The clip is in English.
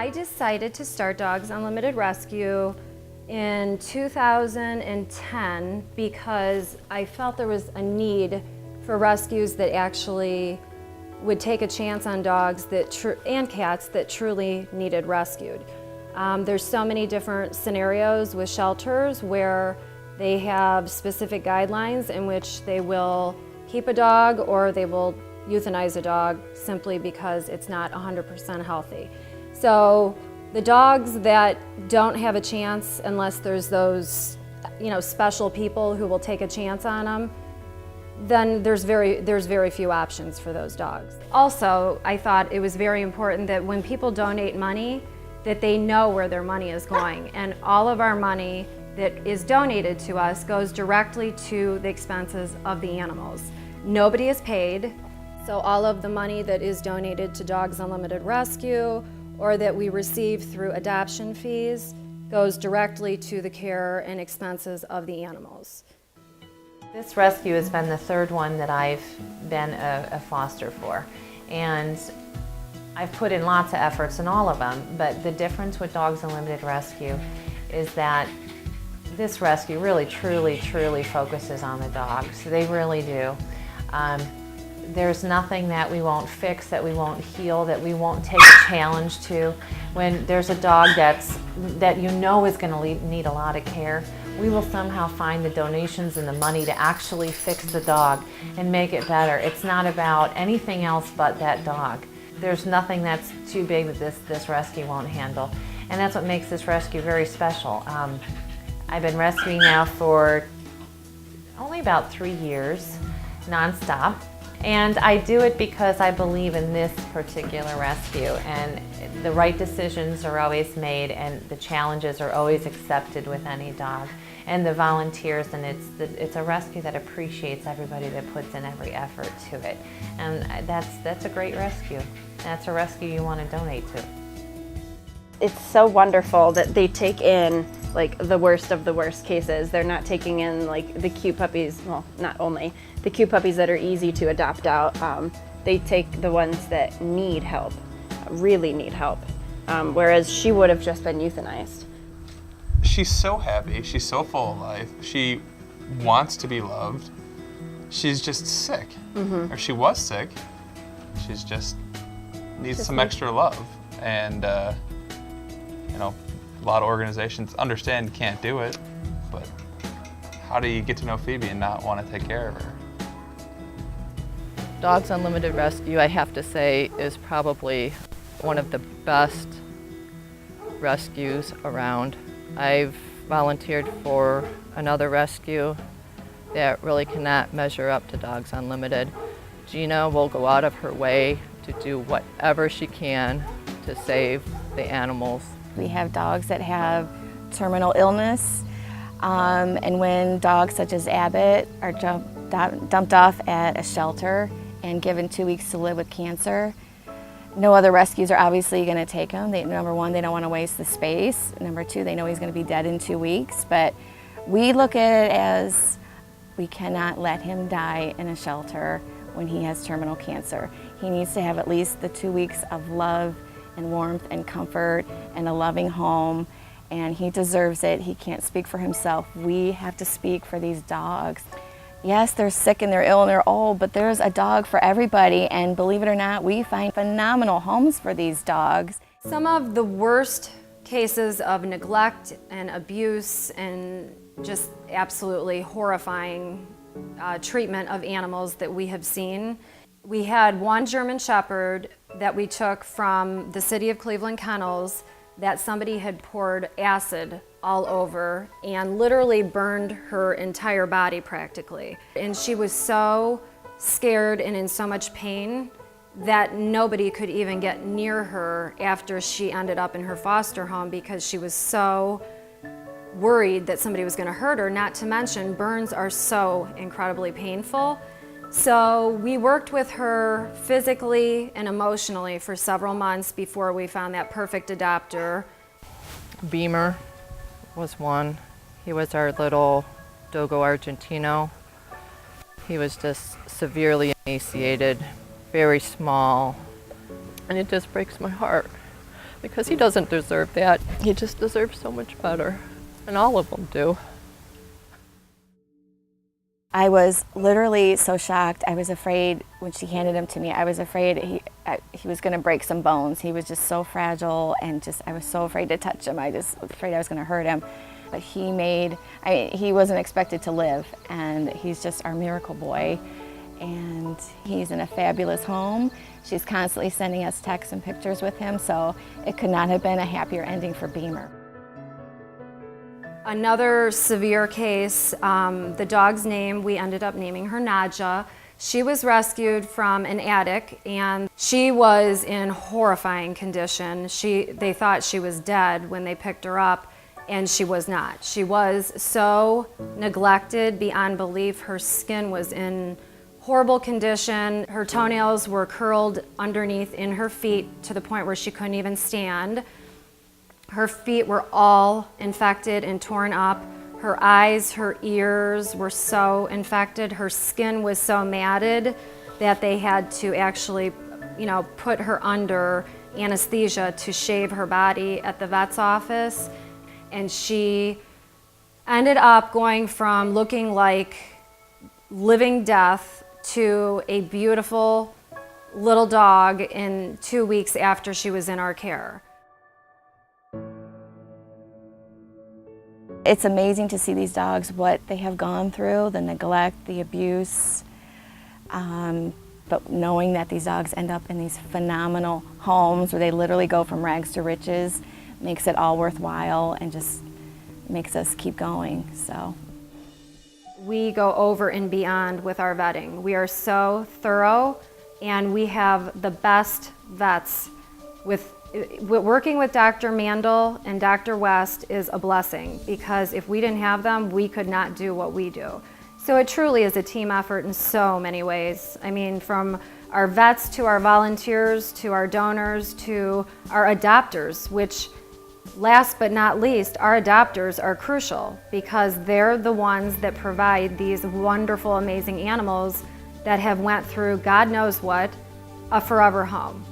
I decided to start Dogs Unlimited Rescue in 2010 because I felt there was a need for rescues that actually would take a chance on dogs and cats that truly needed rescued. There's so many different scenarios with shelters where they have specific guidelines in which they will keep a dog or they will euthanize a dog simply because it's not 100% healthy. So the dogs that don't have a chance, unless there's those special people who will take a chance on them, then there's very few options for those dogs. Also, I thought it was very important that when people donate money, that they know where their money is going. And all of our money that is donated to us goes directly to the expenses of the animals. Nobody is paid, so all of the money that is donated to Dogs Unlimited Rescue or that we receive through adoption fees goes directly to the care and expenses of the animals. This rescue has been the third one that I've been a foster for, and I've put in lots of efforts in all of them, but the difference with Dogs Unlimited Rescue is that this rescue really truly focuses on the dogs. They really do. There's nothing that we won't fix, that we won't heal, that we won't take a challenge to. When there's a dog that you know is going to need a lot of care, we will somehow find the donations and the money to actually fix the dog and make it better. It's not about anything else but that dog. There's nothing that's too big that this rescue won't handle. And that's what makes this rescue very special. I've been rescuing now for only about 3 years, nonstop. And I do it because I believe in this particular rescue, and the right decisions are always made and the challenges are always accepted with any dog. And the volunteers, and it's a rescue that appreciates everybody that puts in every effort to it. And that's a great rescue. That's a rescue you want to donate to. It's so wonderful that they take in like the worst of the worst cases. They're not taking in like the cute puppies, well, not only the cute puppies that are easy to adopt out. They take the ones that need help, really need help, whereas she would have just been euthanized. She's so happy, she's so full of life, she wants to be loved. She's just sick, or she was sick. She's just needs some extra love. And a lot of organizations understand you can't do it, but how do you get to know Phoebe and not want to take care of her? Dogs Unlimited Rescue, I have to say, is probably one of the best rescues around. I've volunteered for another rescue that really cannot measure up to Dogs Unlimited. Gina will go out of her way to do whatever she can to save the animals. We have dogs that have terminal illness, and when dogs such as Abbott are dumped off at a shelter and given 2 weeks to live with cancer, no other rescues are obviously going to take him. Number one, they don't want to waste the space. Number two, they know he's going to be dead in 2 weeks. But we look at it as we cannot let him die in a shelter when he has terminal cancer. He needs to have at least the 2 weeks of love and warmth and comfort and a loving home, and he deserves it. He can't speak for himself. We have to speak for these dogs. Yes, they're sick and they're ill and they're old, but there's a dog for everybody, and believe it or not, we find phenomenal homes for these dogs. Some of the worst cases of neglect and abuse and just absolutely horrifying treatment of animals that we have seen. We had one German Shepherd that we took from the city of Cleveland Kennels that somebody had poured acid all over and literally burned her entire body practically. And she was so scared and in so much pain that nobody could even get near her after she ended up in her foster home because she was so worried that somebody was going to hurt her, not to mention burns are so incredibly painful. So we worked with her physically and emotionally for several months before we found that perfect adopter. Beamer was one. He was our little Dogo Argentino. He was just severely emaciated, very small, and it just breaks my heart because he doesn't deserve that. He just deserves so much better, and all of them do. I was literally so shocked. I was afraid when she handed him to me. I was afraid he was going to break some bones. He was just so fragile, and I was so afraid to touch him. I just was afraid I was going to hurt him. But he wasn't expected to live, and he's just our miracle boy. And he's in a fabulous home. She's constantly sending us texts and pictures with him, so it could not have been a happier ending for Beamer. Another severe case, the dog's name, we ended up naming her Nadja. She was rescued from an attic, and she was in horrifying condition. They thought she was dead when they picked her up, and she was not. She was so neglected beyond belief. Her skin was in horrible condition. Her toenails were curled underneath in her feet to the point where she couldn't even stand. Her feet were all infected and torn up. Her eyes, her ears were so infected. Her skin was so matted that they had to actually, put her under anesthesia to shave her body at the vet's office. And she ended up going from looking like living death to a beautiful little dog in 2 weeks after she was in our care. It's amazing to see these dogs, what they have gone through, the neglect, the abuse, but knowing that these dogs end up in these phenomenal homes where they literally go from rags to riches makes it all worthwhile and just makes us keep going. So we go over and beyond with our vetting. We are so thorough, and we have the best vets. Working with Dr. Mandel and Dr. West is a blessing, because if we didn't have them, we could not do what we do. So it truly is a team effort in so many ways. I mean, from our vets to our volunteers to our donors to our adopters, which last but not least, our adopters are crucial, because they're the ones that provide these wonderful, amazing animals that have went through God knows what, a forever home.